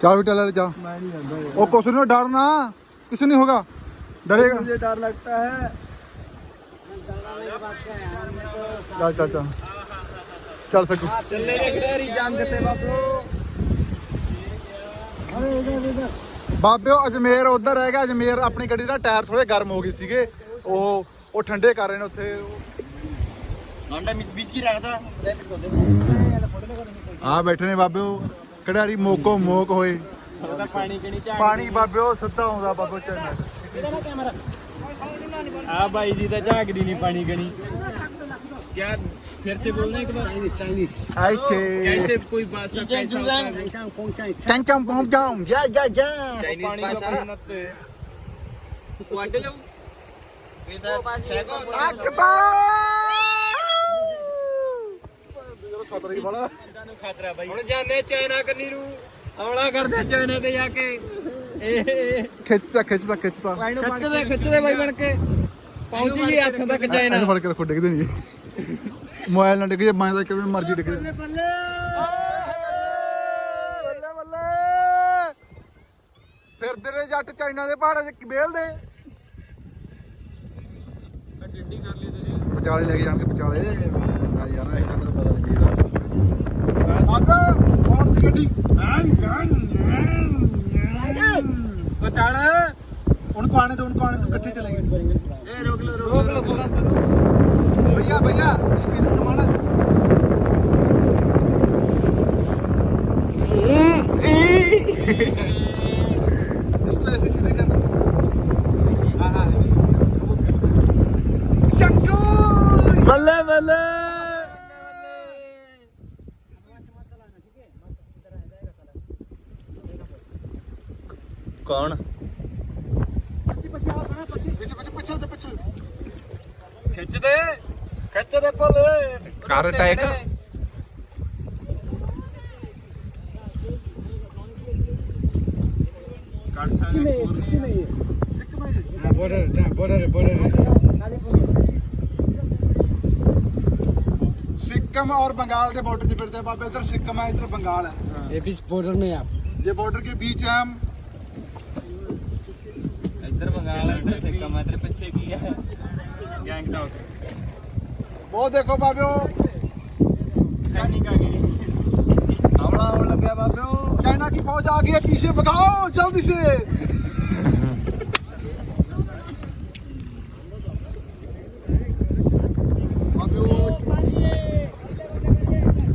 चल बेटा ले जा। ओ कुछ नहीं डरना, कुछ नहीं होगा, डरेगा। मुझे डर लगता है। चल चल चल चल सकू ਬਾਬਿਓ ਅਜਮੇਰ ਉਧਰ ਰਹਿ ਗਿਆ। ਅਜਮੇਰ ਆਪਣੀ ਗੱਡੀ ਦਾ ਟਾਇਰ ਥੋੜੇ ਗਰਮ ਹੋ ਗਏ ਸੀਗੇ, ਉਹ ਠੰਡੇ ਕਰ ਰਹੇ ਨੇ ਉੱਥੇ। ਆ ਬੈਠੇ ਨੇ ਬਾਬਿਓ ਖਿਡਾਰੀ ਮੋਕੋ ਮੋਕ ਹੋਏ। ਪਾਣੀ ਬਾਬਿਓ ਸਿੱਧਾ ਆਉਂਦਾ ਬਾਬਿਓ ਚੰਨਾ। ਆ ਭਾਈ ਜੀ ਤਾਂ ਝਾਕਦੀ ਨਹੀਂ ਪਾਣੀ ਗਣੀ। क्या फिर से बोलना एक बार? चाइनीज कैसे कोई भाषा कैसा होता है? चंचम पहुंच जाऊं जा जा जा। चाइनीज भाषा नते वाटे लो कैसा खतरा ही बड़ा खतरा भाई। ਹੁਣ ਜਾਣੇ ਚਾਈਨਾ ਕੰਨੀ ਨੂੰ ਹੌਲਾ ਕਰਦੇ ਚਾਈਨਾ ਤੇ ਜਾ ਕੇ। ਖਿੱਚਦਾ ਖਿੱਚਦਾ ਖਿੱਚਦਾ ਖਿੱਚਦੇ ਭਾਈ ਬਣ ਕੇ ਪਹੁੰਚ ਜੀ ਹੱਥ ਤੱਕ ਚਾਈਨਾ। ਇਹਨੂੰ ਫੜ ਕੇ ਰੱਖੋ, ਡਿੱਗਦੇ ਨਹੀਂ। ਮੋਬਾਈਲ ਨਾਲ ਡਿੱਗ ਜੇ, ਮੈਂ ਤਾਂ ਕਿਵੇਂ ਮਰਜ਼ੀ ਡਿੱਗ ਜੇ। ਬੱਲੇ ਬੱਲੇ ਫਿਰਦੇ ਨੇ ਜੱਟ ਚਾਈਨਾ ਦੇ ਪਹਾੜਾਂ 'ਚ ਵੇਲਦੇ। ਟਿੱਡੀ ਕਰ ਲਈ ਤੁਸੀਂ ਵਿਚਾਲੇ ਲੈ ਕੇ ਜਾਣ ਕੇ ਵਿਚਾਲੇ। ਆ ਯਾਰ ਇਹ ਤਾਂ ਤੈਨੂੰ ਪਤਾ ਨਹੀਂ ਦਾ। ਅੱਗੇ ਕੌਣ ਦੀ ਗੱਡੀ? बचाड़ उनको आने दो इकट्ठे चलेंगे। रोक लो थोड़ा सा। भैया भैया स्पीड कमाना। इसको ऐसे सीधे करना। हाँ ऐसे सीधे। बल्ले बल्ले कौन खिच दे पुल कार टैक। सिक्किम और बंगाल के बॉर्डर से फिरते हैं बाबा। इधर सिक्किम है, इधर बंगाल है। ये बीच बॉर्डर में आप, ये बॉर्डर के बीच है हम। इधर बंगाल है, इधर सिक्किम है, इधर पीछे की है गैंगटॉक। वो देखो बाबो हमला होने लग गया बाबो। चाइना की फौज आ गई है, पीछे भगाओ जल्दी से।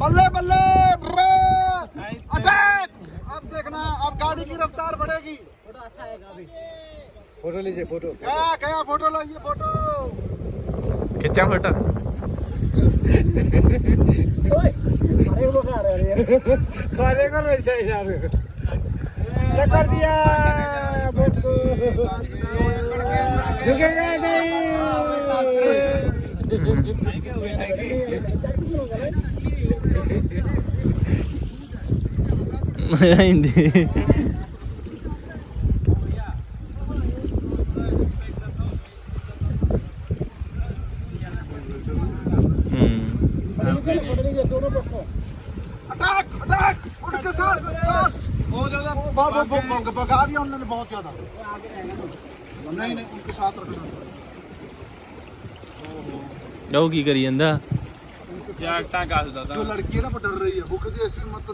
बल्ले बल्ले अटैक। अब देखना, अब गाड़ी की रफ्तार बढ़ेगी। फोटो अच्छा आएगा अभी। फोटो लीजिए, फोटो गया फोटो लो, ये फोटो खिंचा फोटो। खाने को नहीं चाहिए क्या कर दिया बोट को। झुकेगा नहीं। हिंदी अटैक अटैक उनके साथ भगा दिया उन्होंने बहुत ज्यादा। नहीं उनके साथ रखना। जाओ की करी जंदा जो लड़की है ना वो डर रही है, वो कहती है ऐसे मत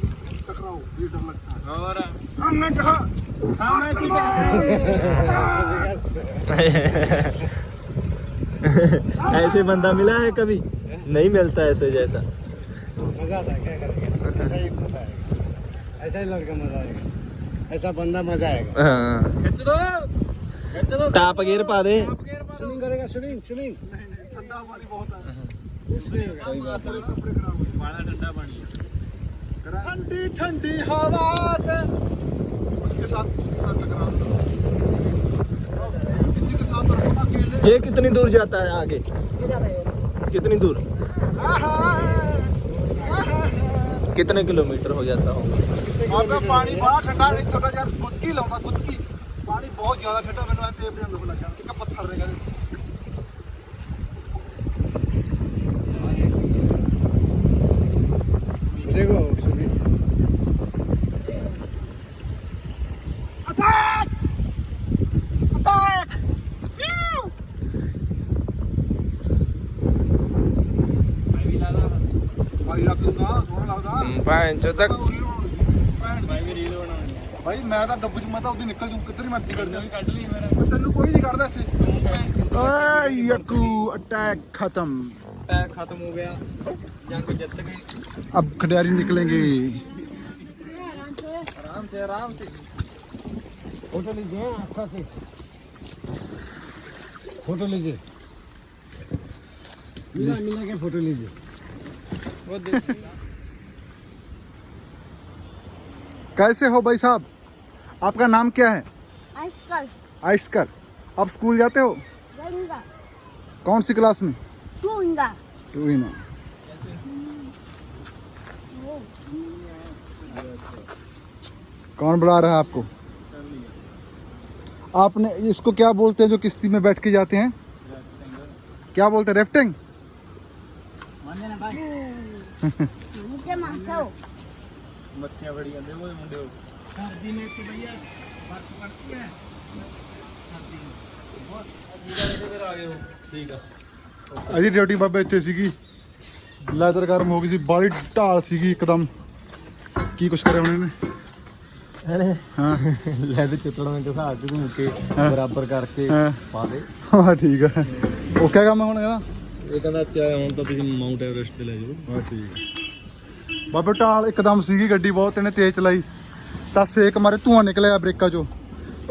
टकराओ, ये डर लगता है। और हमने कहा ऐसे बंदा मिला है कभी? नहीं मिलता ऐसे जैसा। मजा आता है, क्या करेंगे। ऐसा ही मजा आएगा, ऐसा ही लड़का मजा आएगा, ऐसा बंदा मजा आएगा। हाँ खिंच दो टाप गेर पा दे। स्विमिंग करेगा, स्विमिंग ठंडा पानी बहुत है। कपड़े खराब ठंडा पानी ठंडी ठंडी हवा उसके साथ टकरा दो। किसी के साथ अकेले। ये कितनी दूर जाता है आगे? कितनी दूर? कितने किलोमीटर हो जाता होगा? पानी बड़ा ठंडा नहीं, छोटा यार गुदकी लाऊंगा, गुदकी पानी बहुत ज्यादा ठंडा। मैंने पेपर में लगा के पत्थर रहेगा। देखो ਸੋਹਣਾ ਲੱਗਦਾ ਭੈਣ ਚੋ ਤੱਕ ਭਾਈ ਮੈਂ ਤਾਂ ਡੱਬੂ ਚ ਮੈਂ ਤਾਂ ਉਹਦੀ ਨਿਕਲ ਜੂ ਕਿੱਧਰ ਮਰਜ਼ੀ ਕੱਢ ਜਾ ਕੱਢ ਲਈ ਮੇਰਾ ਤੈਨੂੰ ਕੋਈ ਨਹੀਂ ਕੱਢਦਾ ਇੱਥੇ ਓਏ ਯਕੂ ਅਟੈਕ ਖਤਮ ਪੈਕ ਖਤਮ ਹੋ ਗਿਆ ਜੰਗ ਜਿੱਤ ਗਏ अब खिडारी निकलेंगे आराम से फोटो लीजिए अच्छा से फोटो लीजिए मिला के फोटो लीजिए वो देख कैसे हो भाई साहब आपका नाम क्या है आइसकर आइस्कर आप स्कूल जाते हो रहेगा कौन सी क्लास में तू इंगा टू ही ना कौन बुला रहा है आपको आपने इसको क्या बोलते हैं जो किश्ती में बैठ के जाते हैं क्या बोलते हैं राफ्टिंग मुझे मासो मच्छियां बड़ी गंदे वो मुंडे हो सर्दी में तो भैया बर्फ पड़ती है इधर आ गए हो ठीक है ਅਜੀ ਡਿਊਟੀ ਬਾਬਾ ਇੱਥੇ ਸੀਗੀ ਲੈਦਰ ਗਰਮ ਹੋ ਗਈ ਸੀ ਬਾਲੀ ਢਾਲ ਸੀਗੀ ਇੱਕਦਮ ਕੀ ਕੁਛ ਕਰਿਆ ਉਹਨੇ ਹਾਂ ਲੈ ਦੇ ਚੁੱਟਣਾ ਦੇ ਹਿਸਾਬ ਤੇ ਘੁੰਮ ਕੇ ਬਰਾਬਰ ਕਰਕੇ ਹਾਂ ਪਾ ਦੇ ਹਾਂ ਠੀਕ ਆ ਉਹ ਕਿਆ ਕੰਮ ਹੁਣ ਕਹਿੰਦਾ ਇਹ ਕਹਿੰਦਾ ਹੁਣ ਤਾਂ ਤੁਸੀਂ ਮਾਊਂਟ ਐਵਰੈਸਟ ਤੇ ਲੈ ਜਾਓ ਹਾਂ ਠੀਕ ਆ ਬਾਬਾ ਢਾਲ ਇੱਕਦਮ ਸੀਗੀ ਗੱਡੀ ਬਹੁਤ ਇਹਨੇ ਤੇਜ਼ ਚਲਾਈ ਤਾਂ ਸੇਕ ਮਾਰੇ ਧੂਆਂ ਨਿਕਲਿਆ ਬ੍ਰੇਕਾਂ ਚੋਂ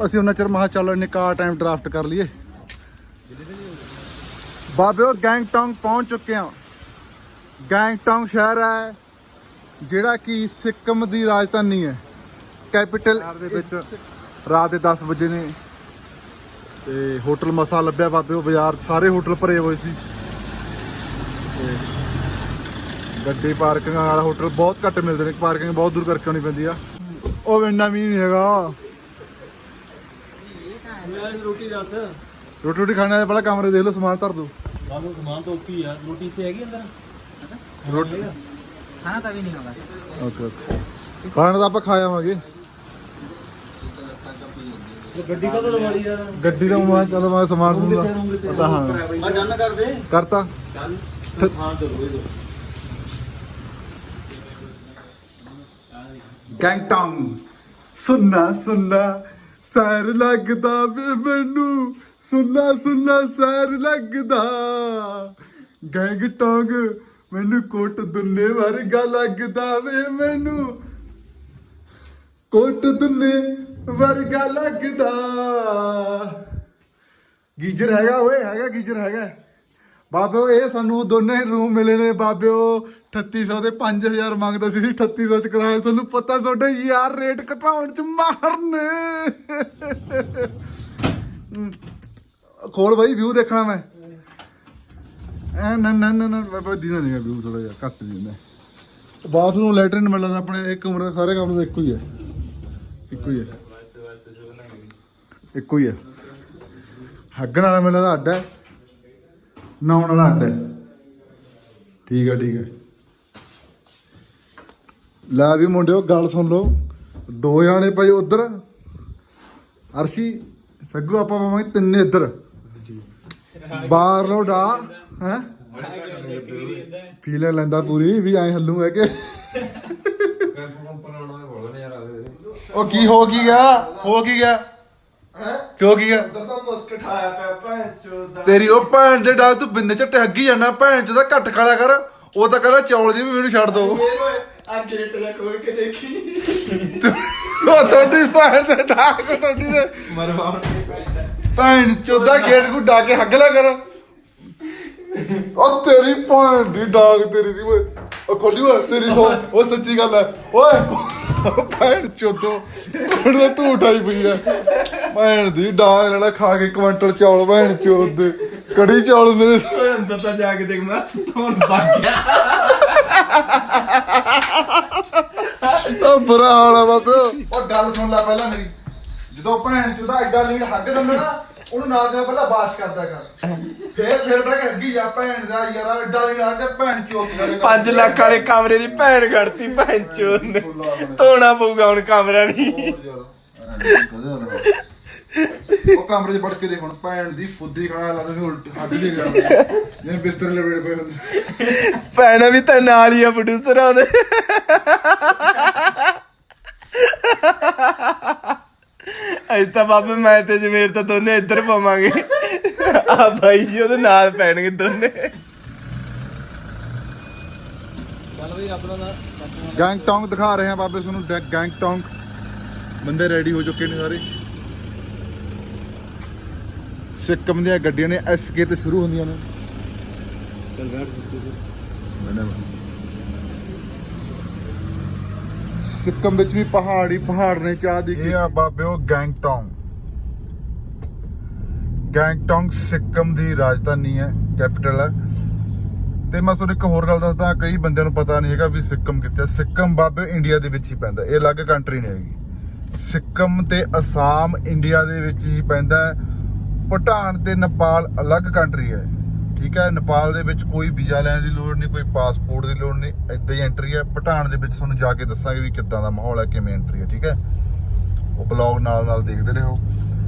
ਅਸੀਂ ਉਹਨਾਂ ਚਿਰ ਮਹਾ ਚੱਲ ਨਿਕਾ ਟਾਈਮ ਡਰਾਫਟ ਕਰ ਲਈਏ ਬਾਬੇ ਉਹ ਗੈਂਗਟੌਂਗ ਪਹੁੰਚ ਚੁੱਕੇ ਹਾਂ ਗੈਂਗਟੌਂਗ ਸ਼ਹਿਰ ਹੈ ਜਿਹੜਾ ਕਿ ਸਿੱਕਮ ਦੀ ਰਾਜਧਾਨੀ ਹੈ ਕੈਪੀਟਲ ਦੇ ਵਿੱਚ ਰਾਤ ਦੇ 10 ਵਜੇ ਨੇ ਤੇ ਹੋਟਲ ਮਸਾ ਲੱਭਿਆ ਬਾਬੇ ਉਹ ਬਾਜ਼ਾਰ ਸਾਰੇ ਹੋਟਲ ਭਰੇ ਹੋਏ ਸੀ ਤੇ ਗੱਡੀ ਪਾਰਕਿੰਗ ਵਾਲਾ ਹੋਟਲ ਬਹੁਤ ਘੱਟ ਮਿਲਦੇ ਨੇ ਪਾਰਕਿੰਗ ਬਹੁਤ ਦੂਰ ਕਰਕੇ ਆਉਣੀ ਪੈਂਦੀ ਆ ਉਹ ਇੰਨਾ ਵੀ ਨਹੀਂ ਹੈਗਾ ਰੋਟੀ ਦੱਸ ਰੋਟੀ ਖਾਣੇ ਵਾਲੇ ਪਹਿਲਾਂ ਕਮਰੇ ਦੇਖ ਲਓ ਸਮਾਨ ਧਰ ਦੋ ਬਾਬੂ ਸਮਾਨ ਤਾਂ ਉੱਪੀ ਆ ਰੋਟੀ ਇੱਥੇ ਹੈਗੀ ਅੰਦਰ ਰੋਟੀ खाना तभी नहीं होगा ਓਕੇ ਓਕੇ ਖਾਣਾ ਤਾਂ ਆਪਾਂ ਖਾ ਆਵਾਂਗੇ ਗੱਡੀ ਕਦੋਂ ਲਵਾਲੀ ਯਾਰ ਗੱਡੀ ਦਾ ਮੈਂ ਚਲੋ ਮੈਂ ਸਮਾਨ ਸਮੂਨ ਪਤਾ ਹਾਂ ਮੈਂ ਡਨ ਕਰ ਦੇ ਕਰਤਾ ਚੱਲ ਹਾਂ ਚਲੋ ਇਹ ਗੈਂਗਟੌਂਗ ਸੁਣਨਾ ਸੁਣਨਾ ਸੈਰ ਲੱਗਦਾ ਵੇ ਮੈਨੂੰ ਸੁਣਨਾ ਸੁਣਨਾ ਸੈਰ ਲੱਗਦਾ ਗੈਂਗਟੌਂਗ ਮੈਨੂੰ ਕੋਟ ਦੁੰਨੇ ਵਰਗਾ ਲੱਗਦਾ ਵੇ ਮੈਨੂੰ ਕੋਟ ਦੁੰਨੇ ਵਰਗਾ ਲੱਗਦਾ ਗੀਜਰ ਹੈਗਾ ਓਏ ਹੈਗਾ ਗੀਜਰ ਹੈਗਾ ਬਾਬਿਓ ਇਹ ਸਾਨੂੰ ਦੋਨੇ ਰੂਮ ਮਿਲੇ ਨੇ ਬਾਬਿਓ 3800 ਦੇ 5000 ਮੰਗਦਾ ਸੀ 3800 ਚ ਕਰਾਇਆ ਤੁਹਾਨੂੰ ਪਤਾ ਤੁਹਾਡੇ ਯਾਰ ਰੇਟ ਘਟਾਉਣ ਚ ਮਾਰਨੇ ਖੋਲ ਬਾਈ ਵਿਊ ਦੇਖਣਾ ਮੈਂ ਐ ਨਾ ਨਾ ਨਾ ਬਾਬਾ ਦੀਨਾ ਨਹੀਂ ਵਿਊ ਥੋੜਾ ਜਿਹਾ ਘੱਟ ਦਿੰਦਾ ਬਾਥਰੂਮ ਲੈਟਰਿਨ ਮਿਲਦਾ ਆਪਣੇ ਇੱਕ ਕਮਰਾ ਸਾਰੇ ਕਮਰੇ ਦਾ ਇੱਕੋ ਹੀ ਹੈ ਇੱਕੋ ਹੀ ਹੈ ਇੱਕੋ ਹੀ ਹੈ ਹੱਗਣ ਵਾਲਾ ਮਿਲਦਾ ਅੱਡ ਹੈ ਨਹਾਉਣ ਵਾਲਾ ਅੱਡ ਹੈ ਠੀਕ ਹੈ ਠੀਕ ਹੈ ਲੈ ਵੀ ਮੁੰਡਿਓ ਗੱਲ ਸੁਣ ਲਓ ਦੋ ਜਾਣੇ ਭਾਈ ਉਧਰ ਅਰਸ਼ੀ ਸੱਗੂ ਆਪਾਂ ਪਾਵਾਂਗੇ ਤਿੰਨੇ ਇੱਧਰ ਬਾਹਰ ਲੋ ਡਾ ਹੈ ਫੀਲ ਲੈਂਦਾ ਪੂਰੀ ਵੀ ਐ ਹੱਲੂ ਹੈ ਕਿ ਉਹ ਕੀ ਹੋ ਕੀ ਗਿਆ ਹੋ ਕੀ ਗਿਆ ਕਿਉਂ ਕੀ ਗਿਆ ਤਾਂ ਮੁਸਕ ਠਾਇਆ ਪਿਆ ਭੈਣ ਚੋਦ ਤੇਰੀ ਉਹ ਭੈਣ ਦੇ ਡਾ ਤੂੰ ਬਿੰਦੇ ਝੱਟੇ ਹੱਗੀ ਜਾਣਾ ਭੈਣ ਚੋਦਾ ਘੱਟ ਖਾਲਿਆ ਕਰ ਉਹ ਤਾਂ ਕਹਿੰਦਾ ਚੌਲ ਜੀ ਵੀ ਮੈਨੂੰ ਛੱਡ ਦੋ ਆ ਗੇਟ ਜਾ ਖੋਲ ਕੇ ਦੇਖੀ ਉਹ ਤੁਹਾਡੀ ਭੈਣ ਦੇ ਡਾਕ ਤੁਹਾਡੀ ਦੇ ਮਰਵਾ ਭੈਣ ਚੋਦਾ ਗੇਟ ਕੋ ਡਾ ਕੇ ਹੱਗ ਲਿਆ ਕਰ ਉਹ ਤੇਰੀ ਭੈਣ ਦੀ ਡਾਕ ਤੇਰੀ ਦੀ ਓਏ ਉਹ ਖੋਲੀ ਓਏ ਤੇਰੀ ਸੋ ਉਹ ਸੱਚੀ ਗੱਲ ਹੈ ਓਏ ਭੈਣ ਚੋਦੋ ਹੁਣ ਤਾਂ ਤੂੰ ਉਠਾਈ ਪਈ ਆ ਭੈਣ ਦੀ ਡਾਕ ਲੈਣਾ ਖਾ ਕੇ ਕੁਆਂਟਲ ਚੌਲ ਭੈਣ ਚੋਦ ਦੇ ਕੜੀ ਚੌਲ ਹੁੰਦੇ ਨੇ ਅੰਦਰ ਤਾਂ ਜਾ ਕੇ ਦੇਖ ਮੈਂ ਹੁਣ ਭੱਗ ਗਿਆ ਉਹ ਬੁਰਾ ਹਾਲ ਆ ਬਾਬੇ ਉਹ ਗੱਲ ਸੁਣ ਲੈ ਪਹਿਲਾਂ ਮੇਰੀ ਜਦੋਂ ਭੈਣ ਚੋਦਾ ਐਡਾ ਲੀਡ ਹੱਗ ਦਿੰਦਾ ਨਾ ਉਹਨੂੰ ਨਾਲ ਦੇ ਪਹਿਲਾਂ ਬਾਸ਼ ਕਰਦਾ ਕਰ ਫੇਰ ਬੜਾ ਅੱਗੀ ਜਾ ਭੈਣ ਦਾ ਯਾਰ ਐਡਾ ਲੀਡ ਹੱਗ ਭੈਣ ਚੋਦ ਦਾ 5 ਲੱਖ ਵਾਲੇ ਕਮਰੇ ਦੀ ਭੈਣ ਕੱਢਤੀ ਭੈਣ ਚੋਦ ਨੇ ਧੋਣਾ ਪਊਗਾ ਹੁਣ ਕਮਰਾ ਨਹੀਂ ਉਹ ਕਮਰੇ 'ਚ ਵੜ ਕੇ ਦੇਖ ਹੁਣ ਭੈਣ ਦੀ ਫੁੱਦੀ ਖੜਾ ਲੱਗਦਾ ਸੀ ਉਲਟ ਹੱਡ ਵੀ ਗਿਆ ਜਿਵੇਂ ਬਿਸਤਰੇ ਲਵੇੜੇ ਪਏ ਹੁੰਦੇ। ਭੈਣ ਵੀ ਤਾਂ ਨਾਲ ਹੀ ਆ ਪ੍ਰੋਡਿਊਸਰ ਉਹਦੇ। ਅੱਜ ਤਾਂ ਬਾਬੇ ਮੈਂ ਤੇ ਜਮੇਰ ਤਾਂ ਦੋਨੇ ਇੱਧਰ ਪਾਵਾਂਗੇ। ਆ ਭਾਈ ਜੀ ਉਹਦੇ ਨਾਲ ਪੈਣਗੇ ਦੋਨੇ। ਗੈਂਗਟੌਂਗ ਦਿਖਾ ਰਹੇ ਆ ਬਾਬੇ ਤੁਹਾਨੂੰ ਗੈਂਗਟੌਂਗ। ਬੰਦੇ ਰੈਡੀ ਹੋ ਚੁੱਕੇ ਨੇ ਸਾਰੇ। ਸਿੱਕਮ ਦੀਆਂ ਗੱਡੀਆਂ ਨੇ SK ਤੇ ਸ਼ੁਰੂ ਹੁੰਦੀਆਂ ਨੇ। ਸਿੱਕਮ ਵਿੱਚ ਵੀ ਪਹਾੜ ਨੇ ਚਾਹ ਦੀ। ਇਹ ਆ ਬਾਬੇ ਉਹ ਗੈਂਗਟੌਂਗ। ਗੈਂਗਟੌਂਗ ਸਿੱਕਮ ਦੀ ਰਾਜਧਾਨੀ ਹੈ, ਕੈਪੀਟਲ ਹੈ। ਤੇ ਮੈਂ ਤੁਹਾਨੂੰ ਇੱਕ ਹੋਰ ਗੱਲ ਦੱਸਦਾ, ਕਈ ਬੰਦਿਆਂ ਨੂੰ ਪਤਾ ਨਹੀਂ ਹੈਗਾ ਵੀ ਸਿੱਕਮ ਕਿੱਥੇ। ਸਿੱਕਮ ਬਾਬੇ ਇੰਡੀਆ ਦੇ ਵਿੱਚ ਹੀ ਪੈਂਦਾ, ਇਹ ਅਲੱਗ ਕੰਟਰੀ ਨਹੀਂ ਹੈਗੀ। ਸਿੱਕਮ ਤੇ ਅਸਾਮ ਇੰਡੀਆ ਦੇ ਵਿੱਚ ਹੀ ਪੈਂਦਾ ਹੈ। ਭੂਟਾਨ ਤੇ ਨੇਪਾਲ ਅਲੱਗ ਕੰਟਰੀ ਹੈ, ਠੀਕ ਹੈ। ਨੇਪਾਲ ਦੇ ਵਿੱਚ ਕੋਈ ਵੀਜ਼ਾ ਲੈਣ ਦੀ ਲੋੜ ਨਹੀਂ, ਕੋਈ ਪਾਸਪੋਰਟ ਦੀ ਲੋੜ ਨਹੀਂ, ਇੱਦਾਂ ਹੀ ਐਂਟਰੀ ਹੈ। ਭੂਟਾਨ ਦੇ ਵਿੱਚ ਤੁਹਾਨੂੰ ਜਾ ਕੇ ਦੱਸਾਂਗੇ ਵੀ ਕਿੱਦਾਂ ਦਾ ਮਾਹੌਲ ਹੈ, ਕਿਵੇਂ ਐਂਟਰੀ ਹੈ, ਠੀਕ ਹੈ। ਉਹ ਬਲੌਗ ਨਾਲ ਦੇਖਦੇ ਰਹੋ।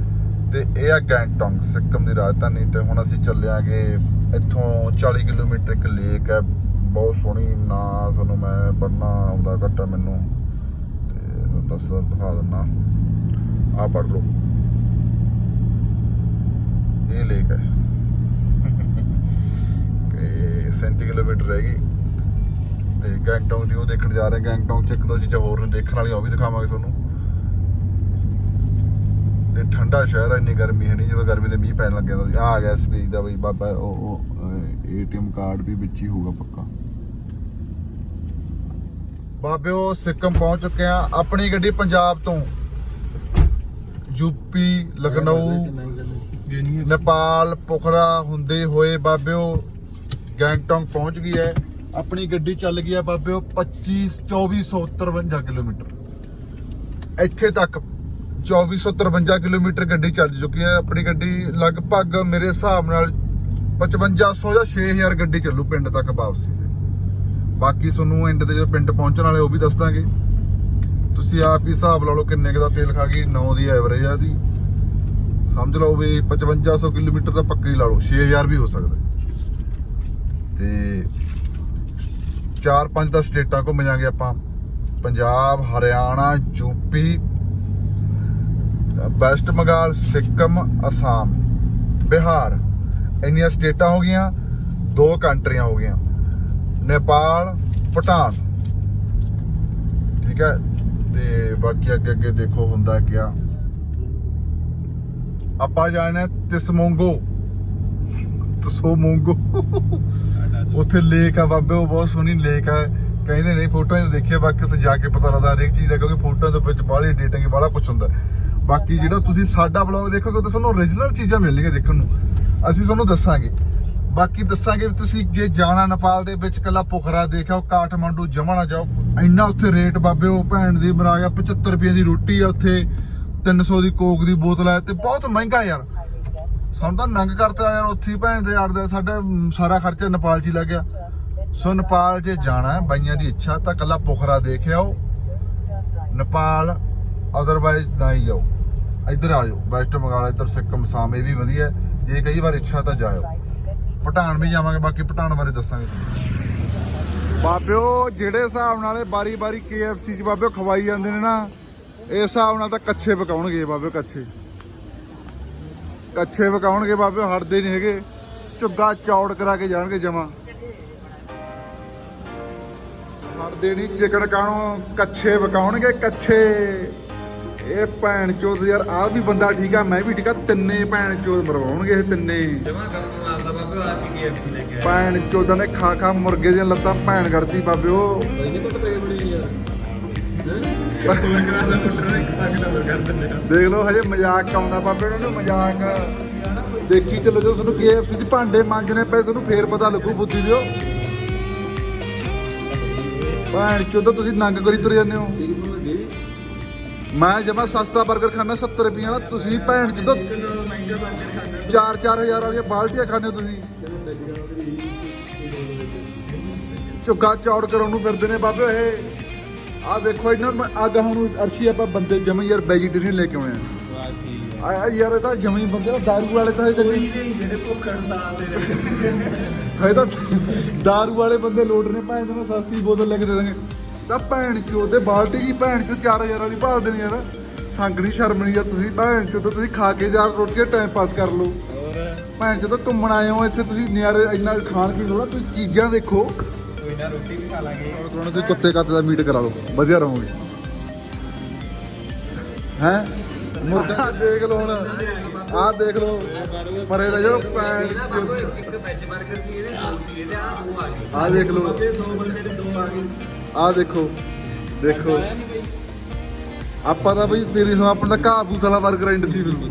ਤੇ ਇਹ ਆ ਗੈਂਗਟੌਂਗ, ਸਿੱਕਮ ਦੀ ਰਾਜਧਾਨੀ। ਤੇ ਹੁਣ ਅਸੀਂ ਚੱਲਿਆਂਗੇ ਇੱਥੋਂ 40 ਕਿਲੋਮੀਟਰ ਇੱਕ ਲੇਕ ਹੈ, ਬਹੁਤ ਸੋਹਣੀ। ਨਾ ਤੁਹਾਨੂੰ ਮੈਂ ਪੜ੍ਹਨਾ ਆਉਂਦਾ ਘੱਟ ਮੈਨੂੰ, ਤੇ ਦਿਖਾ ਦਿੰਦਾ। ਆਹ ਪੜ੍ਹ ਲਓ, ਇਹ ਲੇਕ ਹੈ। 37 ਕਿਲੋਮੀਟਰ ਰਹੇਗੀ। ਤੇ ਗੈਂਗਟੌਂਗ ਦੀ ਉਹ ਦੇਖਣ ਜਾ ਰਹੇ। ਗੈਂਗਟੌਂਗ 'ਚ ਇੱਕ ਦੋ ਚੀਜ਼ਾਂ ਹੋਰ ਨੇ ਦੇਖਣ ਵਾਲੀਆਂ, ਉਹ ਵੀ ਦਿਖਾਵਾਂਗੇ ਤੁਹਾਨੂੰ। ਤੇ ਠੰਡਾ ਸ਼ਹਿਰ ਹੈ, ਇੰਨੀ ਗਰਮੀ ਹੈ ਨਹੀਂ। ਜਦੋਂ ਗਰਮੀ ਦੇ ਮੀਂਹ ਪੈਣ ਲੱਗ ਜਾਂਦਾ ਆ ਗਿਆ ਸਪੀਚ ਦਾ ਬਈ ਬਾਬਾ। ਉਹ ATM ਕਾਰਡ ਵੀ ਵਿੱਚ ਹੀ ਹੋਊਗਾ ਪੱਕਾ। ਬਾਬੇ ਉਹ ਸਿੱਕਮ ਪਹੁੰਚ ਚੁੱਕੇ ਆ। ਆਪਣੀ ਗੱਡੀ ਪੰਜਾਬ ਤੋਂ UP ਲਖਨਊ ਨੇਪਾਲ ਪੋਖਰਾ ਹੁੰਦੇ ਹੋਏ ਬਾਬੇ ਉਹ ਗੈਂਗਟੌਂਗ ਪਹੁੰਚ ਗਈ ਹੈ। ਆਪਣੀ ਗੱਡੀ ਚੱਲ ਗਈ ਹੈ ਬਾਬੇ ਉਹ 2453 ਕਿਲੋਮੀਟਰ। ਇੱਥੇ ਤੱਕ 2453 ਕਿਲੋਮੀਟਰ ਗੱਡੀ ਚੱਲ ਚੁੱਕੀ ਹੈ। ਆਪਣੀ ਗੱਡੀ ਲਗਭਗ ਮੇਰੇ ਹਿਸਾਬ ਨਾਲ 5500 ਜਾਂ 6000 ਗੱਡੀ ਚੱਲੂ ਪਿੰਡ ਤੱਕ ਵਾਪਸੀ। ਬਾਕੀ ਤੁਹਾਨੂੰ ਐਂਡ ਤੇ ਜਦੋਂ ਪਿੰਡ ਪਹੁੰਚਣ ਵਾਲੇ ਉਹ ਵੀ ਦੱਸ ਦਾਂਗੇ। ਤੁਸੀਂ ਆਪ ਹੀ ਹਿਸਾਬ ਲਾ ਲਓ ਕਿੰਨੇ ਕੁ ਦਾ ਤੇਲ ਖਾ ਗਈ। 9 ਦੀ ਐਵਰੇਜ ਆ ਦੀ, ਸਮਝ ਲਓ ਵੀ 5500 ਕਿਲੋਮੀਟਰ ਦਾ ਪੱਕਾ ਹੀ ਲਾ ਲਓ, 6000 ਵੀ ਹੋ ਸਕਦਾ। ਤੇ 4-5 ਦਾ ਸਟੇਟਾਂ ਘੁੰਮ ਜਾਾਂਗੇ ਆਪਾਂ। ਪੰਜਾਬ, ਹਰਿਆਣਾ, UP, ਵੈਸਟ ਬੰਗਾਲ, ਸਿੱਕਮ, ਅਸਾਮ, ਬਿਹਾਰ, ਇੰਨੀਆਂ ਸਟੇਟਾਂ ਹੋ ਗਈਆਂ। 2 ਕੰਟਰੀਆਂ ਹੋ ਗਈਆਂ, ਨੇਪਾਲ, ਭੂਟਾਨ, ਠੀਕ ਹੈ। ਤੇ ਬਾਕੀ ਅੱਗੇ ਦੇਖੋ ਹੁੰਦਾ ਕਿਆ। ਆਪਾਂ ਜਾਣਾ ਤਸਮੋਂਗੋ। ਉੱਥੇ ਲੇਕ ਆ ਬਾਬੇ, ਉਹ ਬਹੁਤ ਸੋਹਣੀ ਲੇਕ ਹੈ। ਕਹਿੰਦੇ ਨੇ ਫੋਟੋਆਂ 'ਚ ਦੇਖਿਆ, ਬਾਕੀ ਉੱਥੇ ਜਾ ਕੇ ਪਤਾ ਲੱਗਦਾ ਹਰੇਕ ਚੀਜ਼ ਦਾ, ਕਿਉਂਕਿ ਫੋਟੋਆਂ ਦੇ ਵਿੱਚ ਬਾਹਲੀ ਡੇਟਿੰਗ ਬਾਹਲਾ ਕੁਛ ਹੁੰਦਾ। ਬਾਕੀ ਜਿਹੜਾ ਤੁਸੀਂ ਸਾਡਾ ਬਲੌਗ ਦੇਖੋਗੇ ਤਾਂ ਤੁਹਾਨੂੰ ਓਰੀਜਨਲ ਚੀਜ਼ਾਂ ਮਿਲਣਗੀਆਂ ਦੇਖਣ ਨੂੰ। ਅਸੀਂ ਤੁਹਾਨੂੰ ਦੱਸਾਂਗੇ। ਬਾਕੀ ਦੱਸਾਂਗੇ ਵੀ ਤੁਸੀਂ ਜੇ ਜਾਣਾ ਨੇਪਾਲ ਦੇ ਵਿੱਚ ਕੱਲਾ ਪੋਖਰਾ ਦੇਖਿਓ, ਕਾਠਮੰਡੂ ਜਮਾ ਨਾ ਜਾਓ। ਇੰਨਾ ਉੱਥੇ ਰੇਟ ਬਾਬੇ ਉਹ ਭੈਣ ਦੀ ਮਰਾ ਗਿਆ। 75 ਰੁਪਏ ਦੀ ਰੋਟੀ ਆ ਉੱਥੇ, 300 ਦੀ ਕੋਕ ਦੀ ਬੋਤਲ ਹੈ। ਤੇ ਬਹੁਤ ਮਹਿੰਗਾ ਯਾਰ, ਸਾਨੂੰ ਤਾਂ ਨੰਗ ਕਰਤਾ ਯਾਰ। ਉੱਥੇ ਭੈਣ ਦੇ ਯਾਰ ਦਾ ਸਾਡਾ ਸਾਰਾ ਖਰਚਾ ਨੇਪਾਲ 'ਚ ਹੀ ਲੱਗ ਗਿਆ। ਸੋ ਨੇਪਾਲ 'ਚ ਜਾਣਾ ਬਾਈਆਂ ਦੀ ਇੱਛਾ ਤਾਂ ਕੱਲਾ ਪੋਖਰਾ ਦੇਖ ਆਓ। ਨੇਪਾਲ ਅਦਰਵਾਈਜ਼ ਨਾ ਹੀ ਜਾਓ, ਇੱਧਰ ਆ ਜਾਓ। ਵੈਸਟ ਬੰਗਾਲ, ਇੱਧਰ ਸਿੱਕਮ, ਅਸਾਮ, ਇਹ ਵੀ ਵਧੀਆ। ਜੇ ਕਈ ਵਾਰ ਇੱਛਾ ਤਾਂ ਜਾਇਓ। ਭੂਟਾਨ ਵੀ ਜਾਵਾਂਗੇ, ਬਾਕੀ ਭੂਟਾਨ ਬਾਰੇ ਦੱਸਾਂਗੇ ਬਾਬਿਓ। ਜਿਹੜੇ ਹਿਸਾਬ ਨਾਲ ਬਾਰੀ KFC 'ਚ ਬਾਬਿਓ ਖਵਾਈ ਜਾਂਦੇ ਨੇ ਨਾ, ਇਸ ਹਿਸਾਬ ਨਾਲ ਤਾਂ ਕੱਛੇ ਪਕਾਉਣਗੇ ਬਾਬਿਓ। ਕੱਛੇ ਪਕਾਉਣਗੇ ਬਾਬਿਓ, ਹਟਦੇ ਨਹੀਂ ਹੈਗੇ। ਝੁੱਗਾ ਚੌੜ ਕਰਾ ਕੇ ਜਾਣਗੇ ਜਮਾ, ਹਟਦੇ ਨਹੀਂ। ਚਿਕਨ ਕਾਣੋ ਕੱਛੇ ਪਕਾਉਣਗੇ, ਕੱਛੇ। ਇਹ ਭੈਣ ਚੋਦ ਯਾਰ, ਆਹ ਵੀ ਬੰਦਾ ਠੀਕ ਆ, ਮੈਂ ਵੀ ਠੀਕ ਆ। ਤਿੰਨੇ ਭੈਣ ਚੋਦ ਮਰਵਾਉਣਗੇ ਇਹ ਤਿੰਨੇ। ਭੈਣ ਚੋਦਾਂ ਨੇ ਖਾ ਮੁਰਗੇ ਦੀਆਂ ਲੱਤਾਂ ਭੈਣ ਕਰਤੀ ਬਾਬੇ ਉਹ। ਦੇਖ ਲਓ ਹਜੇ ਮਜ਼ਾਕ ਆਉਂਦਾ ਬਾਬੇ ਉਹਨਾਂ ਨੂੰ, ਮਜ਼ਾਕ ਦੇਖੀ ਚਲੋ। ਜਦੋਂ ਤੁਹਾਨੂੰ KFC 'ਚ ਭਾਂਡੇ ਮਾਂਜਣੇ ਪਏ ਤੁਹਾਨੂੰ ਫੇਰ ਪਤਾ ਲੱਗੂ ਬੁੱਧੀ ਦਿਓ। ਭੈਣ ਚੋਦਾਂ ਤੁਸੀਂ ਨੰਗ ਕਰੀ ਤੁਰ ਜਾਂਦੇ ਹੋ। ਮੈਂ ਜਮਾ ਸਸਤਾ 버ਗਰ ਖਾਣਾ 70 ਰੁਪਏ ਵਾਲਾ, ਤੁਸੀਂ ਭੈਣ ਜਦੋਂ 4-4 ਹਜ਼ਾਰ ਵਾਲੀਆਂ ਬਾਲਟੀਆਂ ਖਾਣੇ ਤੁਸੀਂ। ਝੁੱਗਾ ਚੌੜ ਕਰਾਉਣ ਨੂੰ ਫਿਰਦੇ ਨੇ ਬਾਬੇ ਇਹ। ਆਹ ਦੇਖੋ ਇਹਨਾਂ ਨੂੰ ਅੱਗ ਹੁਣ ਅਰਸ਼ੀ ਆਪਾਂ ਬੰਦੇ ਜਮੇ ਯਾਰ ਵੈਜੀਟੇਰੀਅਨ ਲੈ ਕੇ ਆਉਣੇ ਆ। ਆ ਯਾਰ ਇਹ ਤਾਂ ਜਮੀ ਬੰਦੇ ਦਾ ਦਾਰੂ ਵਾਲੇ ਤਾਂ ਜਿਹੜੇ ਭੁੱਖ ਹੜਤਾਲ ਤੇ ਹੈ ਤਾਂ ਦਾਰੂ ਵਾਲੇ ਬੰਦੇ ਲੋਟ ਨੇ ਭੈਣ ਨੂੰ ਸਸਤੀ ਬੋਤਲ ਲੈ ਕੇ ਦੇ ਦਾਂਗੇ ਤਾਂ ਭੈਣ ਚੋ ਤੇ ਬਾਲਟੀ ਦੀ ਭੈਣ ਚੋ 4000 ਵਾਲੀ ਭਾਲ ਦੇਣੀ ਯਾਰ ਸੰਗ ਨਹੀਂ ਸ਼ਰਮ ਨਹੀਂ ਜਾਂ ਤੁਸੀਂ ਭੈਣ ਚੋ ਤਾਂ ਤੁਸੀਂ ਖਾ ਕੇ ਜਾ ਰੋਟੀ ਟਾਈਮ ਪਾਸ ਕਰ ਲਓ ਭੈਣ ਚੋ ਤਾਂ ਘੁੰਮਣ ਆਏ ਹੋ ਇੱਥੇ ਤੁਸੀਂ ਨਿਆਰੇ ਇੰਨਾ ਖਾਣ ਪੀਣ ਵਾਲਾ ਤੁਸੀਂ ਚੀਜ਼ਾਂ ਦੇਖੋ ਕੋਈ ਨਾ ਰੋਟੀ ਵੀ ਖਾ ਲਾਂਗੇ ਤੁਹਾਨੂੰ ਤੁਸੀਂ ਕੁੱਤੇ ਕੱਤ ਦਾ ਮੀਟ ਕਰਾ ਲਓ ਵਧੀਆ ਰਹੋਗੇ ਹੈ ਮੁਰਗਾ ਦੇਖ ਲਓ ਹੁਣ ਆਹ ਦੇਖ ਲਓ ਪਰੇ ਲੈ ਜਾਓ ਭੈਣ ਚੋ ਇੱਕ ਵੈਜ 버ਗਰ ਸੀ ਇਹਦੇ ਦੋ ਸੀ ਇਹਦੇ ਆ ਦੋ ਆ ਗਏ ਆਹ ਦੇਖ ਲਓ ਦੋ ਬੰਦੇ ਦੇ ਦੋ ਆ ਗਏ ਆਹ ਦੇਖੋ ਆਪਾਂ ਤਾਂ ਬਈ ਤੇਰੀ ਨੂੰ ਆਪਣਾ ਘਾਹ ਭੂਸਾ ਵਾਲਾ 버ਗਰ ਇੰਡ ਸੀ ਬਿਲਕੁਲ